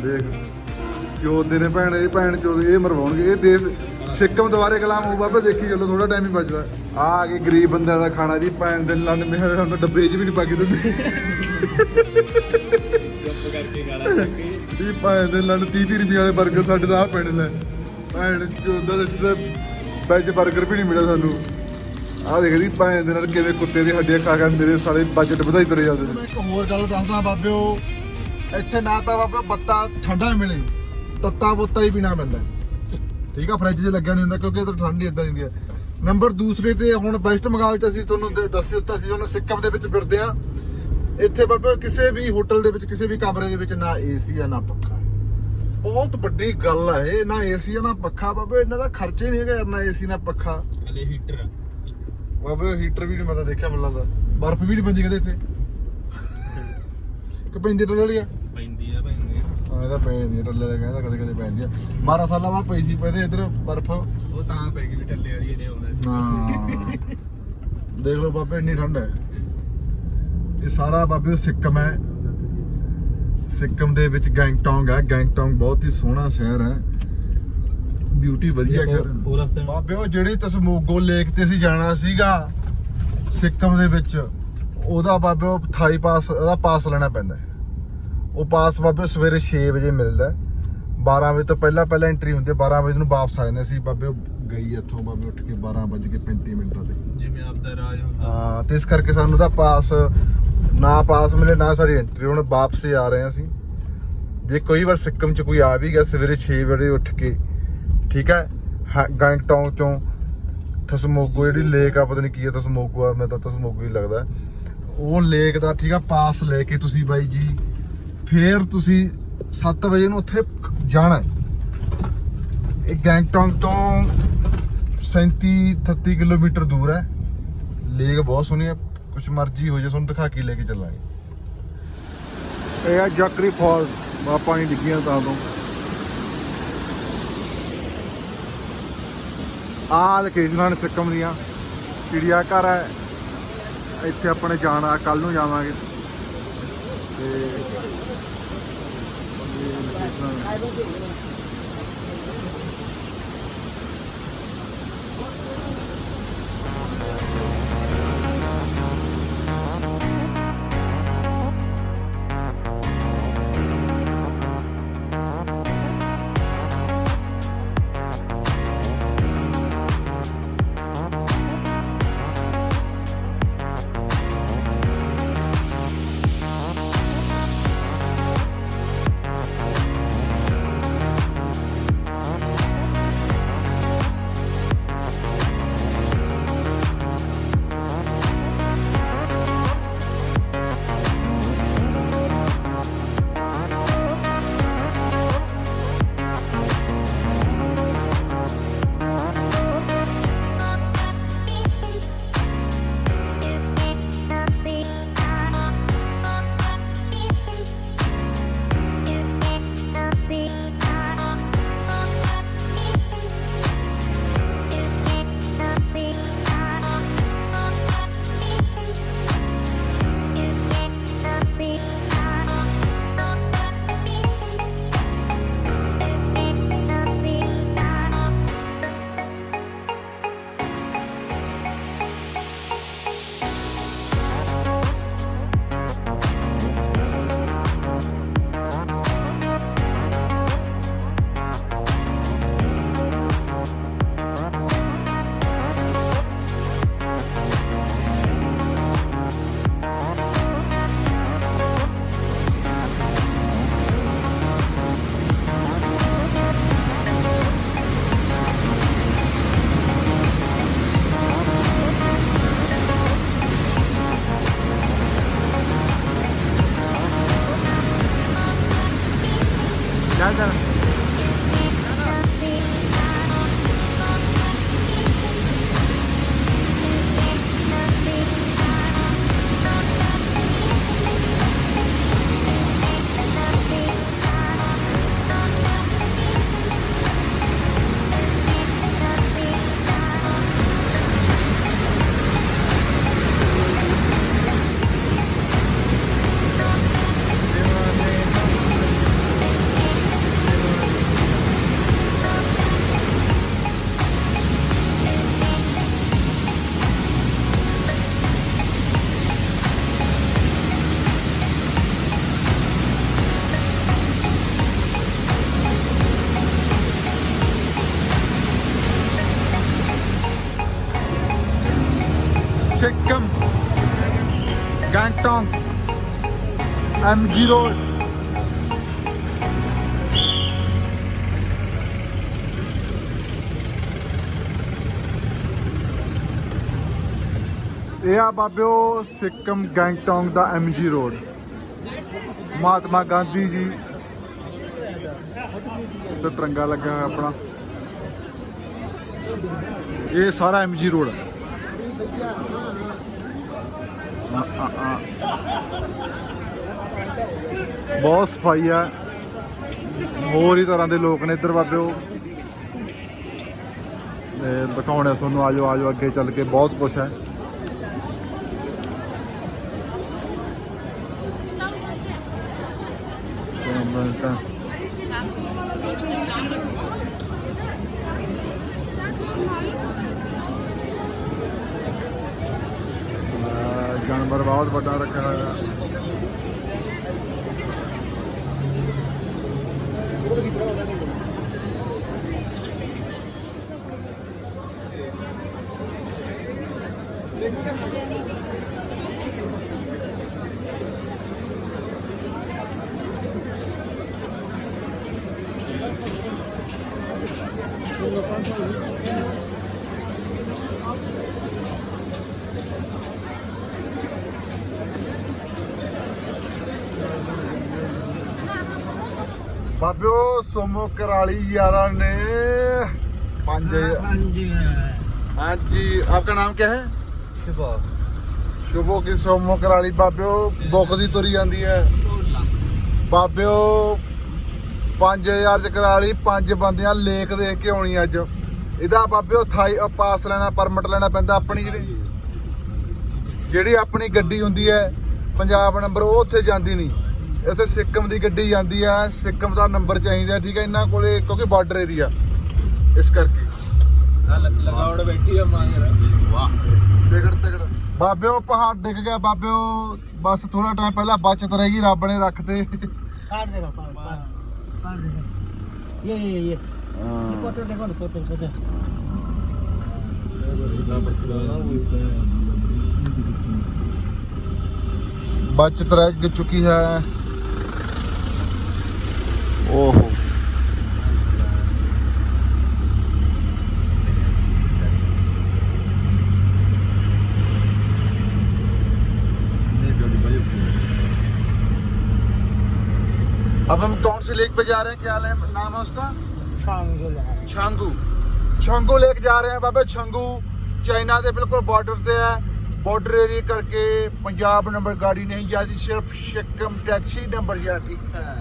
ਦੇਖ ਚੋਦੇ ਨੇ ਭੈਣ ਇਹ ਭੈਣ ਚੋਦੇ ਇਹ ਮਰਵਾਉਣਗੇ ਇਹ ਦੇਸ਼ ਸਿੱਕਮ ਦੁਆਰੇ ਗੁਲਾਮ ਹੋ ਬਾਬੇ ਦੇਖੀ ਚੱਲੋ ਥੋੜਾ ਟਾਈਮ ਹੀ ਬਚਦਾ ਆ ਕੇ ਗਰੀਬ ਬੰਦਿਆਂ ਦਾ ਖਾਣਾ ਜੀ ਭੈਣ ਦੇ ਲੰਨ ਮੇਰੇ ਹੁਣ ਡੱਬੇ 'ਚ ਵੀ ਨਹੀਂ ਪਾ ਕੇ ਦਿੰਦੇ ਚੁੱਪ ਕਰਕੇ ਗਾਲਾਂ ਕੱਢ ਕੇ ਇਹ ਭੈਣ ਦੇ ਲੰਨ 30 ਰੁਪਏ ਵਾਲੇ 버ਗਰ ਸਾਡੇ ਦਾ ਆ ਪੈਣੇ ਲੈ ਭੈਣ ਚੋਦਾ ਦੇ ਵੈਜ 버ਗਰ ਵੀ ਨਹੀਂ ਮਿਲਿਆ ਸਾਨੂੰ ਆਹ ਦੇਖ ਦੀ ਭੈਣ ਦੇ ਨਾਲ ਕਿਵੇਂ ਕੁੱਤੇ ਦੀ ਹੱਡੀਆਂ ਖਾ ਕੇ ਮੇਰੇ ਸਾਰੇ ਬਜਟ ਵਧਾਈ ਤੁਰੇ ਜਾਂਦੇ ਨੇ ਇੱਕ ਹੋਰ ਗੱਲ ਦੱਸਦਾ ਬਾਬਿਓ ਇੱਥੇ ਨਾ ਤਾਂ ਬਾਬਿਓ ਬੱਤਾ ਠੰਡਾ ਮਿਲੇ ਤੱਤਾ ਬੋਤਾ ਹੀ ਪੀਣਾ ਪੈਂਦਾ ਠੀਕ ਆ ਫ੍ਰਿਜ 'ਚ ਲੱਗਿਆ ਨਹੀਂ ਹੁੰਦਾ ਕਿਉਂਕਿ ਇਧਰ ਠੰਡ ਹੀ ਇਦਾਂ ਹੁੰਦੀ ਹੈ ਨੰਬਰ ਦੂਸਰੇ ਤੇ ਹੁਣ ਵੈਸਟ ਬੰਗਾਲ 'ਚ ਅਸੀਂ ਤੁਹਾਨੂੰ ਦੱਸ ਦਿੱਤਾ ਸੀ ਤੁਹਾਨੂੰ ਸਿੱਕਮ ਦੇ ਵਿੱਚ ਫਿਰਦੇ ਆ ਇੱਥੇ ਬਾਬਿਓ ਕਿਸੇ ਵੀ ਹੋਟਲ ਦੇ ਵਿੱਚ ਕਿਸੇ ਵੀ ਕਮਰੇ ਦੇ ਵਿੱਚ ਨਾ ਏਸੀ ਆ ਨਾ ਪੱਖਾ ਬਹੁਤ ਵੱਡੀ ਗੱਲ ਆ ਇਹ ਨਾ ਏਸੀ ਆ ਨਾ ਪੱਖਾ ਬਾਬਿਓ ਇਹਨਾਂ ਦਾ ਖਰਚਾ ਹੀ ਨਹੀਂ ਹੈਗਾ ਯਾਰ ਨਾ ਏਸੀ ਨਾ ਪੱਖਾ ਹਲੇ ਹੀਟਰ ਬਾਬੇ ਹੀਟਰ ਵੀ ਨਹੀਂ ਮੈਂ ਤਾਂ ਦੇਖਿਆ ਮਿਲਣ ਦਾ ਬਰਫ਼ ਵੀ ਨਹੀਂ ਪੈਂਦੀ ਕਦੇ ਇੱਥੇ ਕਿ ਪੈਂਦੀ ਟੱਲੇ ਵਾਲੀ ਆ ਪੈਂਦੀ ਆ ਹਾਂ ਇਹਦਾ ਪੈ ਜਾਂਦੀ ਟੱਲੇ ਵਾਲੀ ਕਹਿੰਦਾ ਕਦੇ ਕਦੇ ਪੈਂਦੀ ਆ 12 ਸਾਲਾਂ ਬਾਅਦ ਪਈ ਸੀ ਪੈਦੇ ਇੱਧਰ ਬਰਫ਼ ਉਹ ਤਾਂ ਪੈ ਗਈ ਵੀ ਟੱਲੇ ਵਾਲੀ ਇਹਨੇ ਆਉਣਾ ਸੀ ਹਾਂ ਦੇਖ ਲਓ ਬਾਬੇ ਇੰਨੀ ਠੰਡ ਹੈ ਇਹ ਸਾਰਾ ਬਾਬੇ ਸਿੱਕਮ ਹੈ ਸਿੱਕਮ ਦੇ ਵਿੱਚ ਗੈਂਗਟੌਂਗ ਹੈ ਗੈਂਗਟੌਂਗ ਬਹੁਤ ਹੀ ਸੋਹਣਾ ਸ਼ਹਿਰ ਹੈ ਬਿਊਟੀ ਵਧੀਆ ਕਰ ਉਹ ਰਸਤੇ ਬਾਬੇ ਉਹ ਜਿਹੜੀ ਤਸਮੋਗੋ ਲੇਕ ਤੇ ਅਸੀਂ ਜਾਣਾ ਸੀਗਾ ਸਿੱਕਮ ਦੇ ਵਿੱਚ ਉਹਦਾ ਬਾਬੇ ਉਹ ਥਾਈ ਪਾਸ ਉਹਦਾ ਪਾਸ ਲੈਣਾ ਪੈਂਦਾ ਉਹ ਪਾਸ ਬਾਬੇ ਸਵੇਰੇ 6 ਵਜੇ ਮਿਲਦਾ 12 ਵਜੇ ਤੋਂ ਪਹਿਲਾਂ ਐਂਟਰੀ ਹੁੰਦੀ 12 ਵਜੇ ਨੂੰ ਵਾਪਸ ਆ ਜਾਂਦੇ ਸੀ ਬਾਬੇ ਗਈ ਇੱਥੋਂ ਬਾਬੇ ਉੱਠ ਕੇ 12:35 ਤੇ ਜਿਵੇਂ ਆਪਦਾ ਰਾਜ ਹੁੰਦਾ ਹਾਂ ਤੇ ਇਸ ਕਰਕੇ ਸਾਨੂੰ ਉਹਦਾ ਪਾਸ ਨਾ ਪਾਸ ਮਿਲੇ ਨਾ ਸਾਡੀ ਐਂਟਰੀ ਹੁਣ ਵਾਪਸ ਹੀ ਆ ਰਹੇ ਹਾਂ ਅਸੀਂ ਜੇ ਕੋਈ ਵਾਰ ਸਿੱਕਮ ਚ ਕੋਈ ਆ ਵੀ ਗਿਆ ਸਵੇਰੇ 6 ਵਜੇ ਉੱਠ ਕੇ ਠੀਕ ਹੈ ਗੈਂਗਟੌਂਗ ਚੋਂ ਤਸਮੋਗੋ ਜਿਹੜੀ ਲੇਕ ਆ ਪਤਾ ਨਹੀਂ ਕੀ ਹੈ ਤਸਮੋਗੋ ਆ ਮੈਂ ਤਾਂ ਤਸਮੋਗੋ ਹੀ ਲੱਗਦਾ ਉਹ ਲੇਕ ਦਾ ਠੀਕ ਆ ਪਾਸ ਲੈ ਕੇ ਤੁਸੀਂ ਬਾਈ ਜੀ ਫੇਰ ਤੁਸੀਂ 7 ਵਜੇ ਨੂੰ ਉੱਥੇ ਜਾਣਾ ਇਹ ਗੈਂਗਟੌਂਗ ਤੋਂ 37-38 ਕਿਲੋਮੀਟਰ ਦੂਰ ਹੈ ਲੇਕ ਬਹੁਤ ਸੋਹਣੀ ਹੈ ਕੁਛ ਮਰਜ਼ੀ ਹੋ ਜਾਏ ਤੁਹਾਨੂੰ ਦਿਖਾ ਕੇ ਲੈ ਕੇ ਚੱਲਾਂਗੇ ਇਹ ਆ ਜਾਕਰੀ ਫਾਲਸ ਪਾਣੀ ਡਿੱਗੀਆਂ ਤਾਂ ਤੋਂ ਆਹ ਲੋਕੇਸ਼ਨਾਂ ਨੇ ਸਿੱਕਮ ਦੀਆਂ ਚਿੜੀਆ ਘਰ ਹੈ ਇੱਥੇ ਆਪਣੇ ਜਾਣਾ ਕੱਲ ਨੂੰ ਜਾਵਾਂਗੇ ਤੇ सिक्किम गैंगटॉक MG रोड। ਇਹ ਆ ਬਾਬਿਓ ਸਿੱਕਮ ਗੈਂਗਟੌਕ ਦਾ MG ਰੋਡ। ਮਹਾਤਮਾ ਗਾਂਧੀ ਜੀ ਤੇ ਤਿਰੰਗਾ ਲੱਗਾ ਹੋਇਆ ਆਪਣਾ। ਇਹ ਸਾਰਾ MG ਰੋਡ ਹੈ। ਬਹੁਤ ਸਫਾਈ ਹੈ। ਹੋਰ ਹੀ ਤਰ੍ਹਾਂ ਦੇ ਲੋਕ ਨੇ ਇੱਧਰ ਬਾਬਿਓ। ਦਿਖਾਉਣੇ ਤੁਹਾਨੂੰ, ਆਜੋ ਅੱਗੇ ਚੱਲ ਕੇ ਬਹੁਤ ਕੁਛ ਹੈ। जानवर बहुत बड़ा रखा है। बाबियो सोमो कराली यारा ने 5। हाँ जी, आपका नाम क्या है? शुभो की सोमो कराली बाबियो बुकदी तुरी जाती है बाबियो। 5000 च कराली 5 बंदियां लेक देख के आनी अज। इहदा बाबियो थाई पास लेना, परमिट लेना पैंदा। अपनी ਜਿਹੜੀ ਆਪਣੀ ਗੱਡੀ ਹੁੰਦੀ ਹੈ ਪੰਜਾਬ ਨੰਬਰ, ਉਹ ਉੱਥੇ ਜਾਂਦੀ ਨਹੀਂ। ਉੱਥੇ ਸਿੱਕਮ ਦੀ ਗੱਡੀ ਜਾਂਦੀ ਆ। ਸਿੱਕਮ ਦਾ ਨੰਬਰ ਚਾਹੀਦਾ, ਠੀਕ ਹੈ ਇਹਨਾਂ ਕੋਲੇ, ਕਿਉਂਕਿ ਬਾਰਡਰ ਏਰੀਆ ਇਸ ਕਰਕੇ। लगावड़ बैठी है मांग रहा। वाह ਤਗੜ ਬਾਬਿਓ ਪਹਾੜ ਡਿੱਗ ਗਿਆ ਬਾਬਿਓ। ਬਸ ਥੋੜਾ ਟਾਈਮ ਪਹਿਲਾਂ ਬਚਤ ਰਹਿ ਗਈ, ਰੱਬ ਨੇ ਰੱਖਤੇ। काट देगा, काट देगा। ये फोटो देखो ना, फोटो बचत रह चुकी है। ओहो अब हम कौन सी लेक पे जा रहे हैं? क्या नाम है उसका? छांगू। छांगू लेक जा रहे हैं बाबा। छांगू चाइना के बिल्कुल बॉर्डर से है। बॉर्डर एरिया करके पंजाब नंबर गाड़ी नहीं जाती, सिर्फ सिक्किम टैक्सी नंबर जाती है।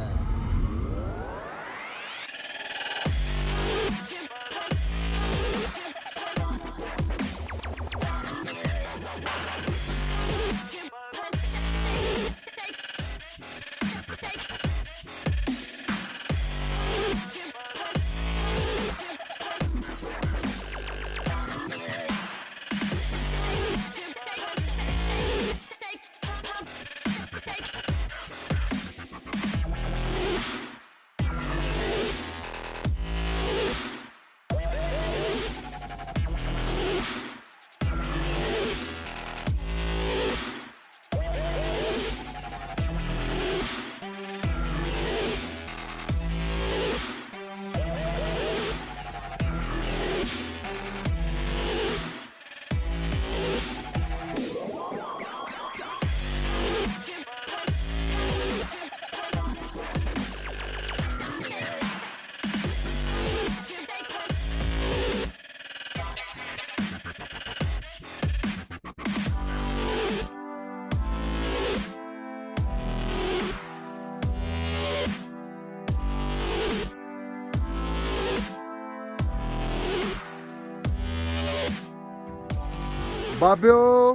ਬਾਬਿਓ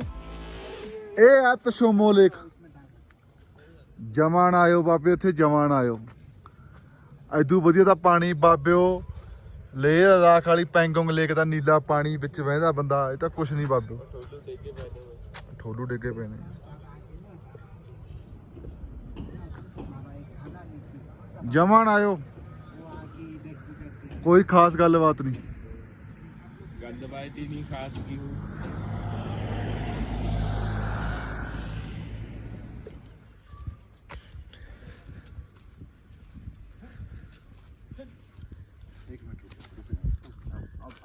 ਇਹ ਆ ਤਸ਼ੋਮੋ ਲੇਕ। ਜਮਾਨ ਆਇਓ ਬਾਬੇ, ਉੱਥੇ ਜਮਾਨ ਆਇਓ। ਐਦੂ ਵਧੀਆ ਦਾ ਪਾਣੀ ਬਾਬਿਓ। ਲੇਹ ਲਦਾਖ ਵਾਲੀ ਪੈਂਗੋਂਗ ਲੇਕ ਦਾ ਨੀਲਾ ਪਾਣੀ ਵਿੱਚ ਵਹਿੰਦਾ ਬੰਦਾ। ਇਹ ਤਾਂ ਕੁਛ ਨਹੀਂ ਬਾਬਿਓ, ਠੋਲੂ ਡਿੱਗੇ ਪਏ ਨੇ। ਜਮਾਨ ਆਇਓ, ਕੋਈ ਖਾਸ ਗੱਲਬਾਤ ਨਹੀਂ। ਗੱਲਬਾਤ ਹੀ ਨਹੀਂ ਖਾਸ ਕੀ ਹੋ।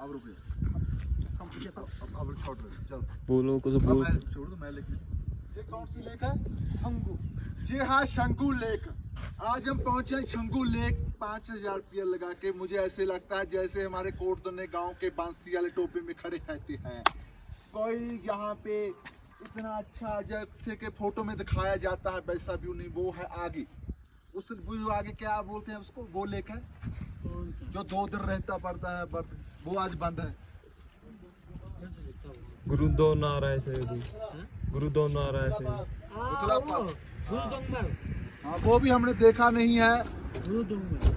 अब रुक जा। अब शॉर्ट ले चल। बोलो कुछ अब बोल। मैं छोड़ दो, मैं लिख लूं। ये कौन सी लेक है? शंकु। जी हाँ, शंकु लेक। आज हम पहुंचे शंकु लेक 5000 रुपया लगा के। मुझे ऐसे लगता है जैसे हमारे कोटदने गांव के बांसी वाले टोपे में खड़े रहते हैं। कोई यहाँ पे इतना अच्छा जैसे के फोटो में दिखाया जाता है वैसा व्यू नहीं। वो है आगे, उस व्यू आगे क्या बोलते हैं उसको, वो लेक है जो 2 दिन रहता पड़ता है, बट वो आज बंद है। गुरुद्वारा नारा है से गुरुद्वारा नारा है से हाँ, वो भी हमने देखा नहीं है।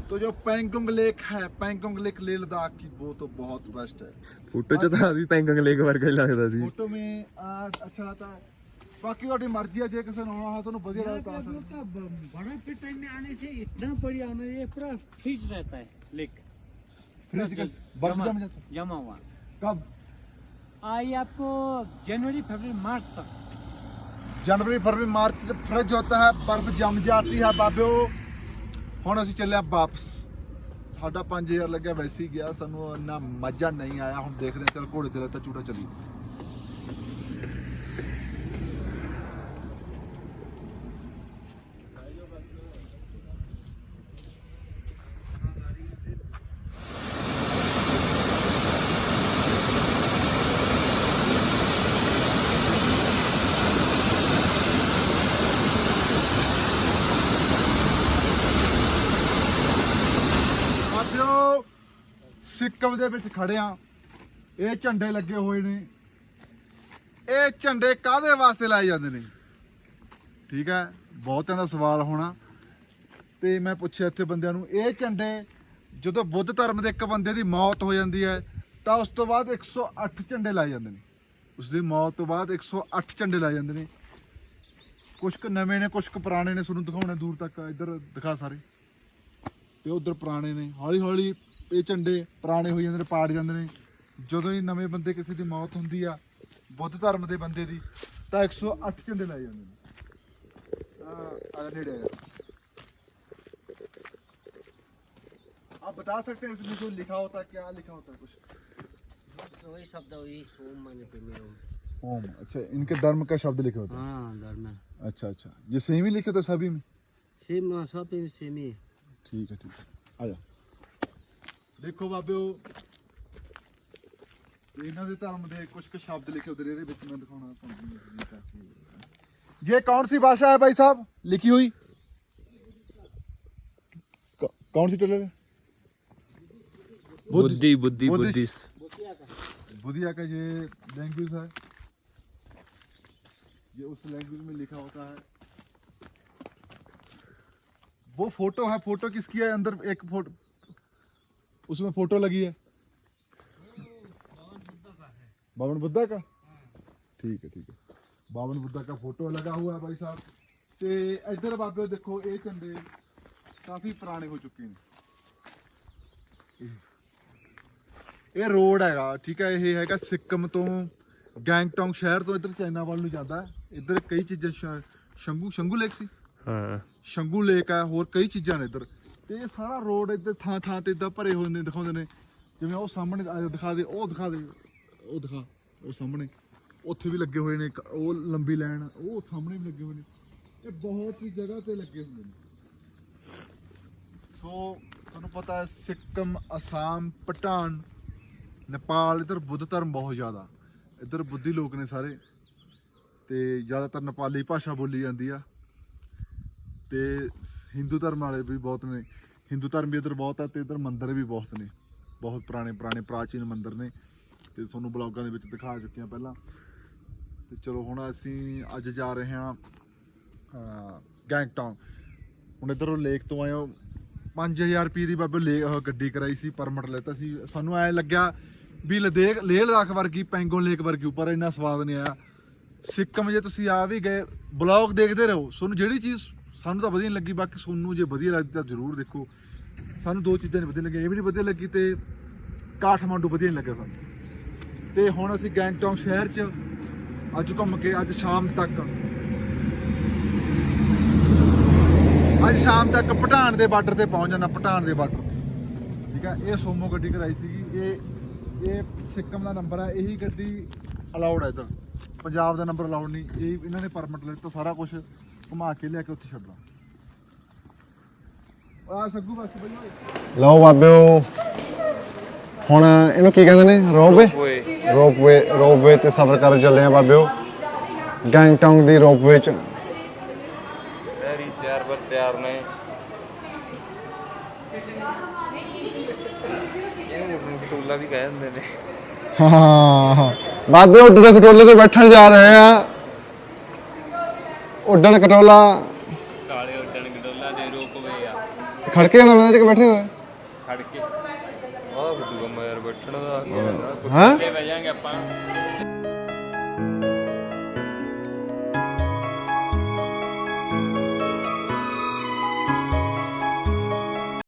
तो जो पैंगोंग लेक है, पैंगोंग लेक लेह लद्दाख की, वो तो बहुत बेस्ट है। फोटो च ਤਾਂ ਵੀ ਪੈਂਗੰਗ ਲੇਕ ਵਰਗਾ ਹੀ ਲੱਗਦਾ ਸੀ। फोटो में अच्छा आता है। बाकी ਤੁਹਾਡੀ ਮਰਜ਼ੀ ਹੈ, ਜੇ ਕਿਸੇ ਨੂੰ ਆਉਣਾ हो ਤੁਹਾਨੂੰ ਵਧੀਆ ਲੱਗਦਾ आ सकते। बड़ा पे टाइम में आने से इतना बढ़िया होना, ये पूरा फ्रीज रहता है लेक, फ्रिज का बर्फ जम जाता है। जमा हुआ। कब? ये आपको जनवरी फरवरी मार्च तक। जनवरी फरवरी मार्च जब फ्रिज होता है, बर्फ जम जाती है बाबे। ਹੁਣ ਅਸੀਂ ਚੱਲੇ ਆ ਵਾਪਸ। ਸਾਡਾ 5000 ਲੱਗਿਆ, ਵੈਸੇ ਹੀ ਗਿਆ, ਸਾਨੂੰ ਇੰਨਾ ਮਜ਼ਾ ਨਹੀਂ ਆਇਆ। ਹੁਣ ਦੇਖਦੇ ਹਾਂ, ਚੱਲ ਘੋੜੇ ਤੇ ਲੱਤਾ ਚੂੜਾ ਚੱਲੀ। ਸਿੱਕਮ ਦੇ ਵਿੱਚ ਖੜੇ ਆ। ਇਹ ਝੰਡੇ ਲੱਗੇ ਹੋਏ ਨੇ। ਇਹ ਝੰਡੇ ਕਾਹਦੇ ਵਾਸਤੇ ਲਾਏ ਜਾਂਦੇ ਨੇ? ਠੀਕ ਹੈ, ਬਹੁਤਿਆਂ ਦਾ ਸਵਾਲ ਹੋਣਾ ਤੇ ਮੈਂ ਪੁੱਛਿਆ ਇੱਥੇ ਬੰਦਿਆਂ ਨੂੰ। ਇਹ ਝੰਡੇ ਜਦੋਂ ਬੁੱਧ ਧਰਮ ਦੇ ਇੱਕ ਬੰਦੇ ਦੀ ਮੌਤ ਹੋ ਜਾਂਦੀ ਹੈ ਤਾਂ ਉਸ ਤੋਂ ਬਾਅਦ 108 ਝੰਡੇ ਲਾਏ ਜਾਂਦੇ ਨੇ। ਉਸ ਦੀ ਮੌਤ ਤੋਂ ਬਾਅਦ 108 ਝੰਡੇ ਲਾਏ ਜਾਂਦੇ ਨੇ। ਕੁਝ ਕੁ ਨਵੇਂ ਨੇ, ਕੁਝ ਕੁ ਪੁਰਾਣੇ ਨੇ। ਤੁਹਾਨੂੰ ਦਿਖਾਉਣੇ ਦੂਰ ਤੱਕ, ਇੱਧਰ ਦਿਖਾ ਸਾਰੇ, ਤੇ ਉਧਰ ਪੁਰਾਣੇ ਨੇ। ਹੌਲੀ ਹੌਲੀ ਇਹ ਝੰਡੇ ਪੁਰਾਣੇ ਹੋ ਜਾਂਦੇ ਨੇ, ਪਾੜ ਜਾਂਦੇ ਨੇ। ਜਦੋਂ ਹੀ ਨਵੇਂ ਬੰਦੇ ਕਿਸੇ ਦੀ ਮੌਤ ਹੁੰਦੀ ਆ, ਬੁੱਧ ਧਰਮ ਦੇ ਬੰਦੇ ਦੀ, ਤਾਂ 108 ਝੰਡੇ ਲਾਏ ਜਾਂਦੇ ਨੇ। ਆ ਨੇੜੇ ਆ। आप बता सकते हैं इसमें जो लिखा होता है, क्या लिखा होता है कुछ? वही शब्द, वही ओम माने पे में ओम। अच्छा, इनके धर्म का शब्द लिखे होते हैं। हाँ धर्म। अच्छा अच्छा, ये सेम ही लिखे होते सभी में? सेम, सब सेम ही। ठीक है ठीक है, आ जा। देखो बाबे, ਇਹਨਾਂ ਦੇ ਧਰਮ ਦੇ ਕੁਝ ਕੁ ਸ਼ਬਦ ਲਿਖੇ ਹੁੰਦੇ ਨੇ, ਇਹਦੇ ਵਿੱਚ ਮੈਂ ਦਿਖਾਉਣਾ ਤੁਹਾਨੂੰ। ये कौन सी भाषा है भाई साहब लिखी हुई? कौन सी टोले? बुद्धि बुद्धि बुद्धिस्ट। बुद्धिया का ये लैंग्वेज है। ये उस लैंग्वेज में लिखा होता है। वो फोटो है, फोटो किसकी है? अंदर एक फोटो, उसमें फोटो लगी है। बावन बुद्धा का? ठीक है ठीक है, बावन बुद्धा का फोटो लगा हुआ है भाई साहब। ते इधर बाबे देखो, ये झंडे काफी पुराने हो चुके हैं। ਇਹ ਰੋਡ ਹੈਗਾ, ਠੀਕ ਹੈ। ਇਹ ਹੈਗਾ ਸਿੱਕਮ ਤੋਂ ਗੈਂਗਟੌਂਗ ਸ਼ਹਿਰ ਤੋਂ ਇੱਧਰ ਚਾਈਨਾ ਵੱਲ ਨੂੰ ਜਾਂਦਾ ਹੈ। ਇੱਧਰ ਕਈ ਚੀਜ਼ਾਂ ਸ਼ੰਗੂ ਲੇਕ ਸੀ, ਹਾਂ ਸ਼ੰਗੂ ਲੇਕ ਹੈ, ਹੋਰ ਕਈ ਚੀਜ਼ਾਂ ਨੇ ਇੱਧਰ। ਤੇ ਇਹ ਸਾਰਾ ਰੋਡ ਇੱਧਰ ਥਾਂ ਥਾਂ ਤੇ ਇੱਦਾਂ ਭਰੇ ਹੋਏ ਨੇ, ਦਿਖਾਉਂਦੇ ਨੇ। ਜਿਵੇਂ ਉਹ ਸਾਹਮਣੇ ਦਿਖਾ ਦੇ, ਉਹ ਦਿਖਾ ਦੇ, ਉਹ ਦਿਖਾ, ਉਹ ਸਾਹਮਣੇ ਉੱਥੇ ਵੀ ਲੱਗੇ ਹੋਏ ਨੇ, ਉਹ ਲੰਬੀ ਲਾਈਨ, ਉਹ ਸਾਹਮਣੇ ਵੀ ਲੱਗੇ ਹੋਏ ਨੇ। ਇਹ ਬਹੁਤ ਹੀ ਜਗ੍ਹਾ ਤੇ ਲੱਗੇ ਹੁੰਦੇ ਨੇ। ਸੋ ਤੁਹਾਨੂੰ ਪਤਾ ਹੈ, ਸਿੱਕਮ, ਅਸਾਮ, ਭੂਟਾਨ, नेपाल, इधर बुद्ध धर्म बहुत ज़्यादा। इधर बुद्धि लोग ने सारे, तो ज़्यादातर नेपाली भाषा बोली जाती है। तो हिंदू धर्म वाले भी बहुत ने, हिंदू धर्म भी इधर बहुत है। तो इधर मंदिर भी बहुत ने, बहुत पुराने पुराने प्राचीन मंदिर ने। तो तुहानूं ब्लॉगां दे विच दिखा चुके हैं पहला। तो चलो हुण असीं अज जा रहे हैं गैंगटॉन्ग। हुण इधरों लेक तो आए हो, 5000 रुपये की बाबे गड्डी कराई सी, परमिट लेता सी। सानूं ऐ लग्या भी लेह लद्दाख वर्गी, पैंगोंग लेक वर्गी, पर इन्ना स्वाद नहीं आया। सिक्कम जे तुसीं आ भी गए, ब्लॉग देखते रहो। सोनू जिहड़ी चीज़ सानूं तां वधिया नहीं लगी, बाकी सोनू जे वधिया लगदी तां जरूर देखो। सानूं 2 चीज़ां नहीं वधिया लगियां, ये भी नहीं वधिया लगी, ते काठमांडू वधिया नहीं लग्या सानूं। ते हुण असीं गैंगटॉन्ग शहर च अज घूम के, अज शाम तक भूटान के बार्डर से पहुँच जाना, भूटान के बार्डर। ठीक है, ये सोमो गड्डी कराई सी। ये ਇਹ ਸਿੱਕਮ ਦਾ ਨੰਬਰ ਹੈ। ਇਹੀ ਗੱਡੀ ਅਲਾਉਡ ਹੈ ਇੱਧਰ, ਪੰਜਾਬ ਦਾ ਨੰਬਰ ਅਲਾਉਡ ਨਹੀਂ। ਇਹ ਇਹਨਾਂ ਨੇ ਪਰਮਿਟ ਲੈ ਤਾਂ ਸਾਰਾ ਕੁਝ ਘੁਮਾ ਕੇ ਲਿਆ ਕੇ ਉੱਥੇ ਛੱਡਣਾ। ਆ ਸੱਗੂ ਬਸ ਬਈ ਓਏ। ਲਓ ਬਾਬਿਓ ਹੁਣ ਇਹਨੂੰ ਕੀ ਕਹਿੰਦੇ ਨੇ ਰੋਪਵੇ ਰੋਪਵੇ ਤੇ ਸਫ਼ਰ ਕਰਨ ਚੱਲੇ ਆ ਬਾਬਿਓ ਗੈਂਗਟੌਂਗ ਦੀ ਰੋਪਵੇ ਚ। ਵੈਰੀ ਤਿਆਰ ਨੇ ਇਹਨੂੰ ਟੋਲਾ ਵੀ ਕਹਿ ਦਿੰਦੇ ਨੇ। ਹਾਂ ਬਾਬਿਓ ਉੱਡਣ ਖਟੋਲੇ ਤੇ ਬੈਠਣ ਜਾ ਰਹੇ ਆ। ਉੱਡਣ ਖਟੋਲਾ ਕਾਲੇ ਉੱਡਣ ਗਡੋਲਾ ਦੇ ਰੋਪਵੇ ਆ ਖੜਕੇ ਜਾਣਾ ਮੈਂ ਤੇ ਬੈਠੇ ਹੋਏ ਖੜ ਕੇ ਆਹ ਬੁੱਧੂ ਕੰਮ ਯਾਰ ਬੈਠਣ ਦਾ ਹਾਂ ਬਹਿ ਜਾਾਂਗੇ ਆਪਾਂ।